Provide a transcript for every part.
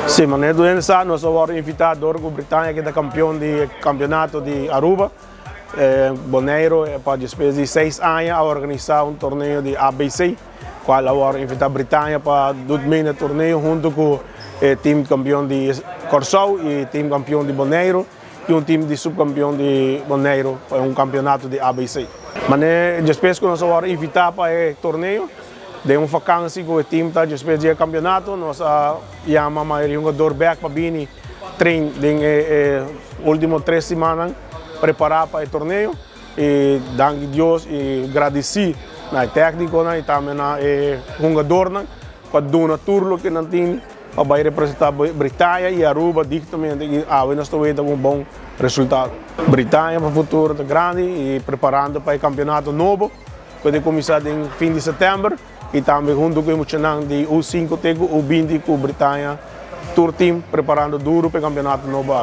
Sim, mas nesse ano nós fomos invitados ao Britânia, que é campeão do campeonato de Aruba. Bonaire, para depois de 6 anos, a organizar torneio de ABC, qual agora invita a Britânia para dominar o torneio junto com o time campeão de Corsol e time campeão de Bonaire e time de subcampeão de Bonaire para campeonato de ABC. Mas depois que nós fomos invitados para o torneio, de vacância com o time está depois do campeonato, nós chamamos o jogador back para vir treino nas últimas 3 semanas preparar para o torneio e danke a Deus e agradecer ao técnico e também ao jogador para dar um turno que não tem para representar a Britânia e Aruba diretamente e nós estamos tendo um bom resultado. Britânia para o futuro é grande e preparando para o campeonato novo que vai começar no fim de setembro e também junto com o emocionante de U5 tego U20 com a Britânia Tour Team preparando duro para o campeonato novo.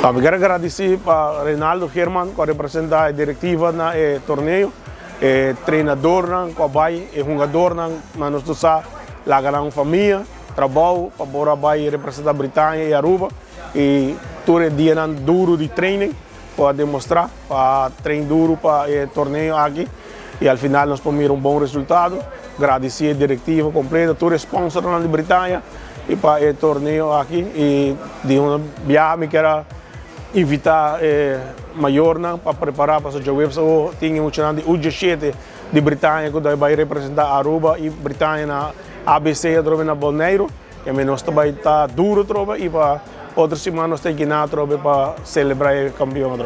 Eu quero agradecer para Reinaldo Herman, que representa a diretiva no torneio, treinador, jogador, mas nós temos a grande família, trabalho para representar a Britânia e Aruba e todo dia duro de treino para demonstrar, para treinar duro para o torneio aqui e ao final nós podemos bom resultado. Agradecer a diretiva completa, todo sponsor da Britânia e para o torneio aqui e de uma viagem que era invitar maior para preparar para o jogo. Tinha um chance de U17 de Britânia que vai representar Aruba e Britânia na ABC na Bonaire, que nós também está duro e para outras semanas tem que ir para celebrar o campeão.